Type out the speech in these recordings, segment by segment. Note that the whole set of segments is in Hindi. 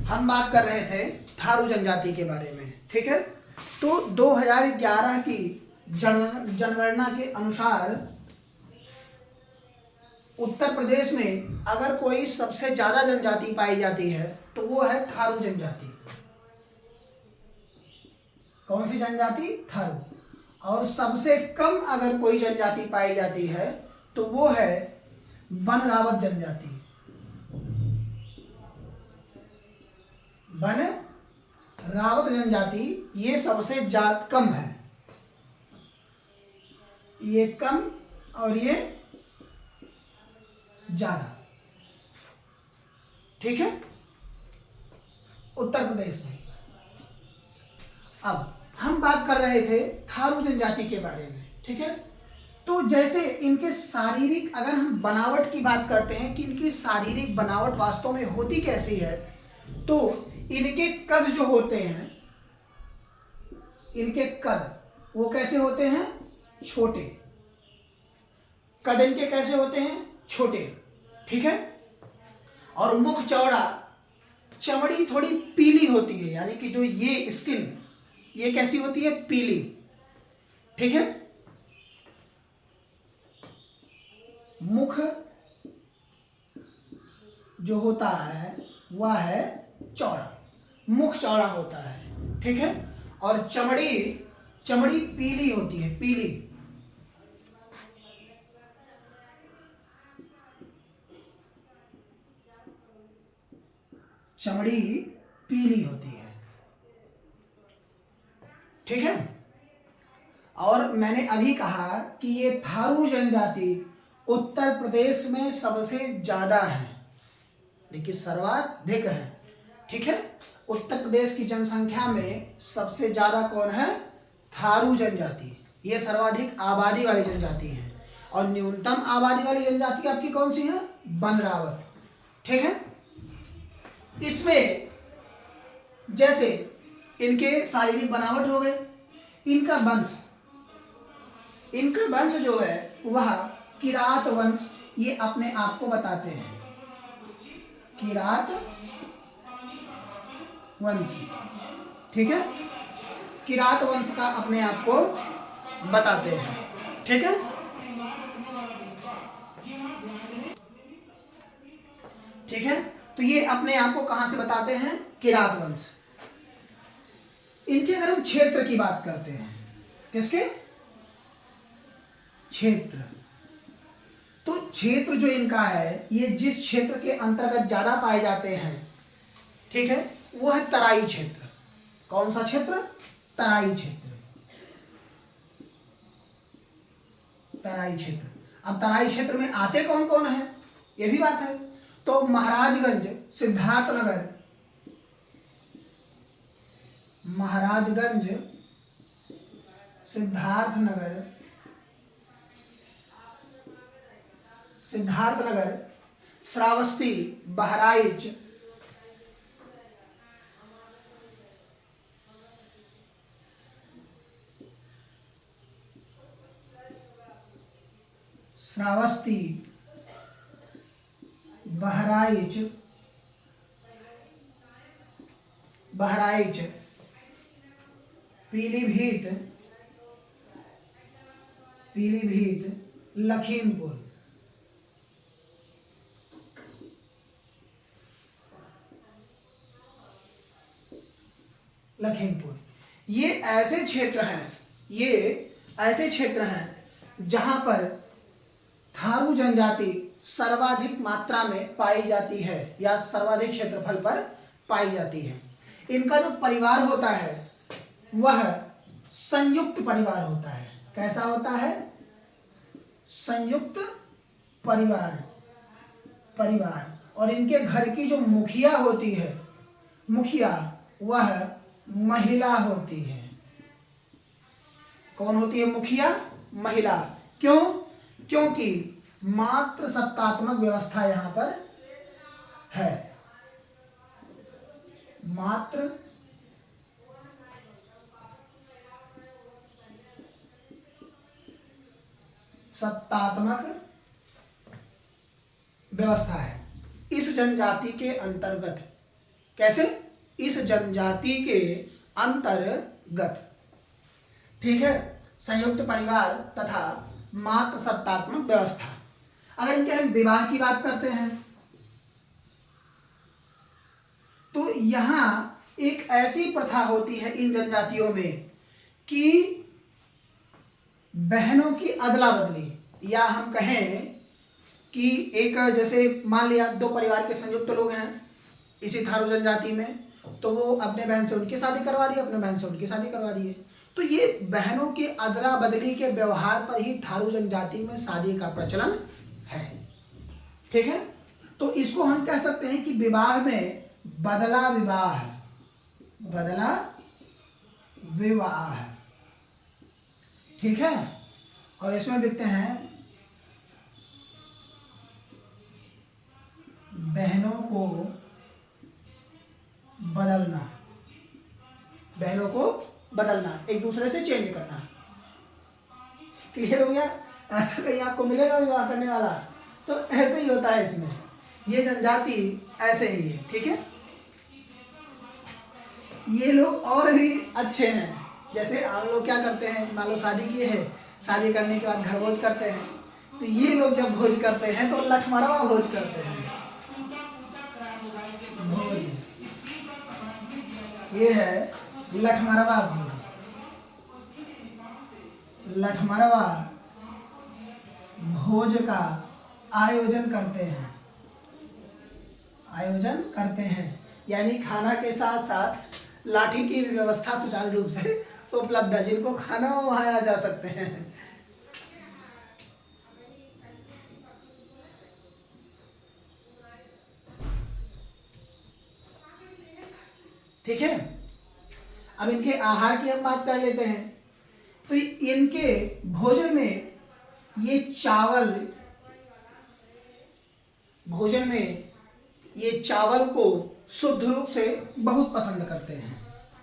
हम बात कर रहे थे थारू जनजाति के बारे में, ठीक है। तो 2011 की जनगणना के अनुसार उत्तर प्रदेश में अगर कोई सबसे ज्यादा जनजाति पाई जाती है तो वो है थारू जनजाति। कौन सी जनजाति? थारू। और सबसे कम अगर कोई जनजाति पाई जाती है तो वो है बनरावत जनजाति। बनरावत जनजाति ये सबसे कम है, ये कम और ये ज्यादा, ठीक है, उत्तर प्रदेश में। अब हम बात कर रहे थे थारू जनजाति के बारे में, ठीक है। तो जैसे इनके शारीरिक, अगर हम बनावट की बात करते हैं कि इनकी शारीरिक बनावट वास्तव में होती कैसी है, तो इनके कद जो होते हैं, इनके कद वो कैसे होते हैं? छोटे। कद इनके कैसे होते हैं? छोटे, ठीक है। और मुख चौड़ा, चमड़ी थोड़ी पीली होती है, यानी कि जो ये स्किन ये कैसी होती है? पीली, ठीक है। मुख जो होता है वह है चौड़ा, मुख चौड़ा होता है, ठीक है। और चमड़ी पीली होती है, पीली। चमड़ी पीली होती है, ठीक है। और मैंने अभी कहा कि ये थारू जनजाति उत्तर प्रदेश में सबसे ज्यादा है, लेकिन सर्वाधिक है, ठीक है। उत्तर प्रदेश की जनसंख्या में सबसे ज्यादा कौन है? थारू जनजाति। ये सर्वाधिक आबादी वाली जनजाति है। और न्यूनतम आबादी वाली जनजाति आपकी कौन सी है? बनरावत, ठीक है। इसमें जैसे इनके शारीरिक बनावट हो गए, इनका वंश जो है वह किरात वंश, ये अपने आप को बताते हैं, किरात वंश, ठीक है। किरात वंश का अपने आप को बताते हैं, ठीक है। ठीक है, तो ये अपने आप को कहां से बताते हैं? किरात वंश। इनके अगर हम क्षेत्र की बात करते हैं, किसके? क्षेत्र। तो क्षेत्र जो इनका है, ये जिस क्षेत्र के अंतर्गत ज्यादा पाए जाते हैं, ठीक है, वो है तराई क्षेत्र। कौन सा क्षेत्र? तराई क्षेत्र। तराई क्षेत्र। अब तराई क्षेत्र में आते कौन कौन है, ये भी बात है। तो महाराजगंज, सिद्धार्थनगर, महाराजगंज, सिद्धार्थनगर, श्रावस्ती, बहराइच, बहराइच, पीलीभीत, लखीमपुर, ये ऐसे क्षेत्र हैं जहां पर थारू जनजाति सर्वाधिक मात्रा में पाई जाती है या सर्वाधिक क्षेत्रफल पर पाई जाती है। इनका जो परिवार होता है वह संयुक्त परिवार होता है। कैसा होता है? संयुक्त परिवार। और इनके घर की जो मुखिया होती है, वह महिला होती है। कौन होती है मुखिया? महिला। क्यों? क्योंकि मात्र सत्तात्मक व्यवस्था यहां पर है। मात्र सत्तात्मक व्यवस्था है। इस जनजाति के अंतर्गत कैसे? इस जनजाति के अंतर्गत। ठीक है, संयुक्त परिवार तथा मातृसत्तात्मक व्यवस्था। अगर इनके हम विवाह की बात करते हैं तो यहाँ एक ऐसी प्रथा होती है इन जनजातियों में कि बहनों की अदला बदली, या हम कहें कि एक जैसे मान लिया दो परिवार के संयुक्त लोग हैं इसी थारू जनजाति में, तो वो अपने बहन से उनकी शादी करवा दिए, अपने बहन से उनकी शादी करवा दिए। तो ये बहनों की अदला बदली के व्यवहार पर ही थारू जनजाति में शादी का प्रचलन है। ठीक है, तो इसको हम कह सकते हैं कि विवाह में बदला विवाह है, बदला विवाह है। ठीक है, और इसमें लिखते हैं बहनों को बदलना, बहनों को बदलना, एक दूसरे से चेंज करना। क्लियर हो गया? ऐसा कहीं आपको मिलेगा विवाह करने वाला? तो ऐसे ही होता है इसमें, ये जनजाति ऐसे ही है। ठीक है, ये लोग और भी अच्छे हैं। जैसे हम लोग क्या करते हैं, मान लो शादी किए हैं, शादी करने के बाद घर भोज करते हैं, तो ये लोग जब भोज करते हैं तो लठमरवा भोज करते हैं। भोज ये है लठमरवा भोज, लठमरवा भोज का आयोजन करते हैं, आयोजन करते हैं, यानी खाना के साथ साथ लाठी की भी व्यवस्था सुचारू रूप से उपलब्ध है। जिनको खाना हो वहां आ जा सकते हैं। ठीक है, अब इनके आहार की हम बात कर लेते हैं। तो इनके भोजन में ये चावल, भोजन में ये चावल को शुद्ध रूप से बहुत पसंद करते हैं।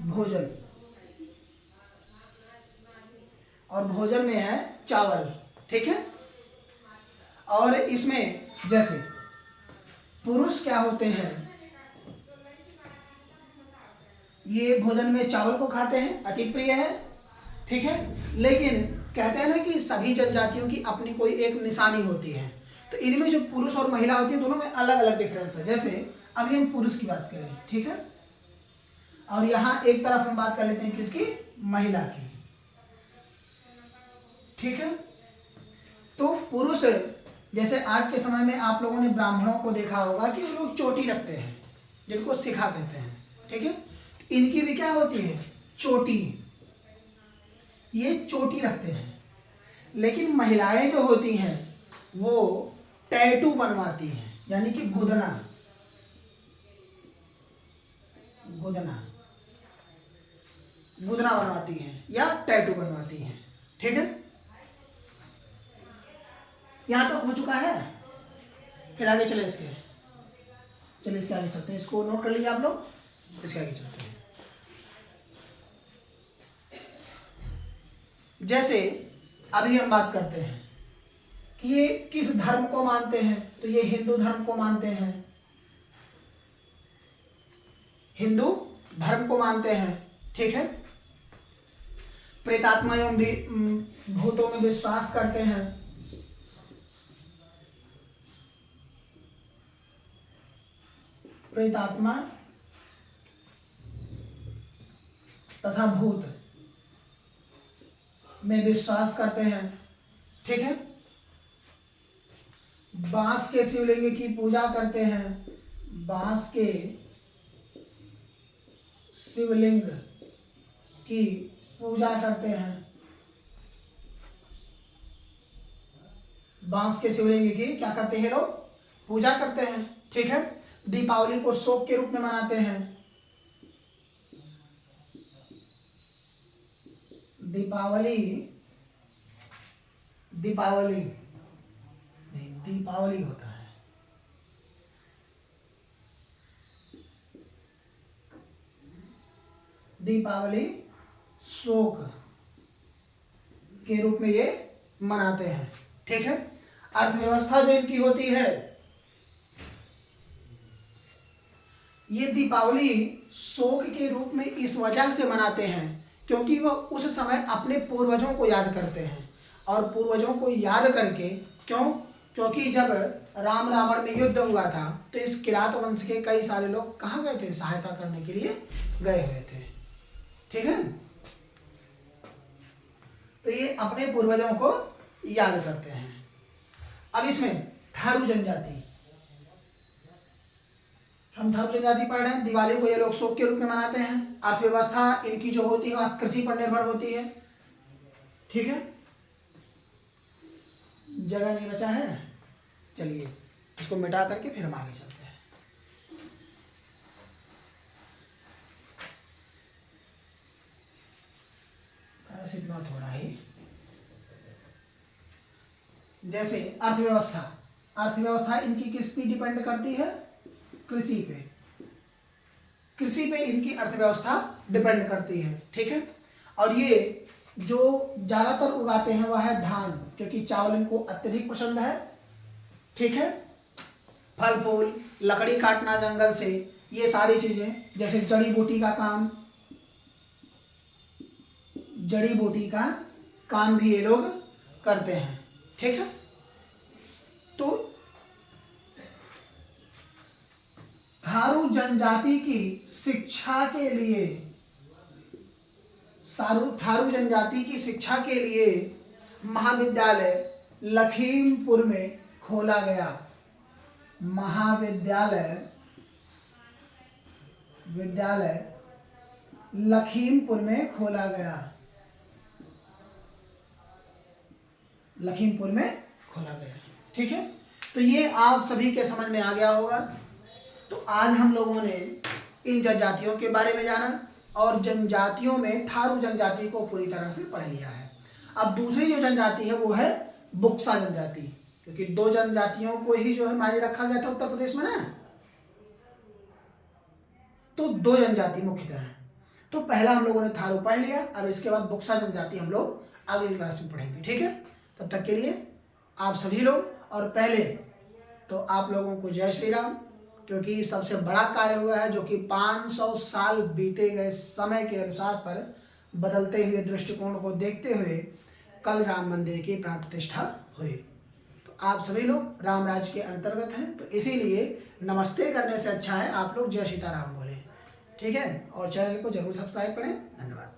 भोजन, और भोजन में है चावल। ठीक है, और इसमें जैसे पुरुष क्या होते हैं, ये भोजन में चावल को खाते हैं, अति प्रिय है। ठीक है, लेकिन कहते हैं ना कि सभी जनजातियों की अपनी कोई एक निशानी होती है, तो इनमें जो पुरुष और महिला होती है दोनों में अलग अलग डिफरेंस है। जैसे अभी हम पुरुष की बात करें, ठीक है, और यहाँ एक तरफ हम बात कर लेते हैं किसकी, महिला की। ठीक है, तो पुरुष, जैसे आज के समय में आप लोगों ने ब्राह्मणों को देखा होगा कि वो लोग चोटी रखते हैं, जिनको शिखा कहते हैं। ठीक है, इनकी भी क्या होती है, चोटी, ये चोटी रखते हैं। लेकिन महिलाएं जो होती हैं वो टैटू बनवाती हैं, यानी कि गुदना, गुदना, गुदना बनवाती हैं या टैटू बनवाती हैं। ठीक है, यहां तक हो चुका है। फिर आगे चले इसके, चलिए इसके आगे चलते हैं। इसको नोट कर लीजिए आप लोग, इसके आगे चलते हैं। जैसे अभी हम बात करते हैं कि ये किस धर्म को मानते हैं, तो ये हिंदू धर्म को मानते हैं, हिंदू धर्म को मानते हैं। ठीक है, प्रेतात्मा एवं भी भूतों में विश्वास करते हैं। प्रेतात्मा तथा भूत में विश्वास करते हैं। ठीक है, बांस के शिवलिंग की पूजा करते हैं, बांस के शिवलिंग की पूजा करते हैं, बांस के शिवलिंग की क्या करते हैं लोग, पूजा करते हैं। ठीक है, दीपावली को शोक के रूप में मनाते हैं, दीपावली, दीपावली नहीं, दीपावली होता है। दीपावली शोक के रूप में ये मनाते हैं। ठीक है, अर्थव्यवस्था जो इनकी होती है ये दीपावली शोक के रूप में इस वजह से मनाते हैं क्योंकि वह उस समय अपने पूर्वजों को याद करते हैं, और पूर्वजों को याद करके क्यों, क्योंकि जब राम रावण में युद्ध हुआ था तो इस किरात वंश के कई सारे लोग कहाँ गए थे, सहायता करने के लिए गए हुए थे। ठीक है, तो ये अपने पूर्वजों को याद करते हैं। अब इसमें थारू जनजाति, हम थारू जनजाति पढ़ रहे हैं। दिवाली को ये लोग शोक के रूप में मनाते हैं। अर्थव्यवस्था इनकी जो होती है वह कृषि पर निर्भर होती है। ठीक है, जगह नहीं बचा है, चलिए इसको मिटा करके फिर हम आगे चलते हैं। बस इतना थोड़ा ही। जैसे अर्थव्यवस्था, अर्थव्यवस्था इनकी किस पे डिपेंड करती है, कृषि पे, कृषि पे इनकी अर्थव्यवस्था डिपेंड करती है। ठीक है, और ये जो ज़्यादातर उगाते हैं वह है धान, क्योंकि चावल इनको अत्यधिक पसंद है। ठीक है, फल फूल, लकड़ी काटना जंगल से, ये सारी चीज़ें, जैसे जड़ी बूटी का काम, जड़ी बूटी का काम भी ये लोग करते हैं। ठीक है, तो थारू जनजाति की शिक्षा के लिए, थारू जनजाति की शिक्षा के लिए महाविद्यालय लखीमपुर में खोला गया। विद्यालय लखीमपुर में खोला गया, लखीमपुर में खोला गया। ठीक है, तो ये आप सभी के समझ में आ गया होगा। तो आज हम लोगों ने इन जनजातियों के बारे में जाना और जनजातियों में थारू जनजाति को पूरी तरह से पढ़ लिया है। अब दूसरी जो जनजाति है वो है बुक्सा जनजाति, क्योंकि दो जनजातियों को ही जो है मायने रखा गया था उत्तर प्रदेश में ना, तो दो जनजाति मुख्यतः है। तो पहला हम लोगों ने थारू पढ़ लिया, अब इसके बाद बुक्सा जनजाति हम लोग अगली क्लास में पढ़ेंगे। ठीक है, तब तक के लिए आप सभी लोग, और पहले तो आप लोगों को जय श्री राम, क्योंकि सबसे बड़ा कार्य हुआ है जो कि 500 साल बीते गए समय के अनुसार पर बदलते हुए दृष्टिकोण को देखते हुए कल राम मंदिर की प्राण प्रतिष्ठा हुई। तो आप सभी लोग राम राज के अंतर्गत हैं, तो इसीलिए नमस्ते करने से अच्छा है आप लोग जय सीताराम बोलें। ठीक है, और चैनल को जरूर सब्सक्राइब करें। धन्यवाद।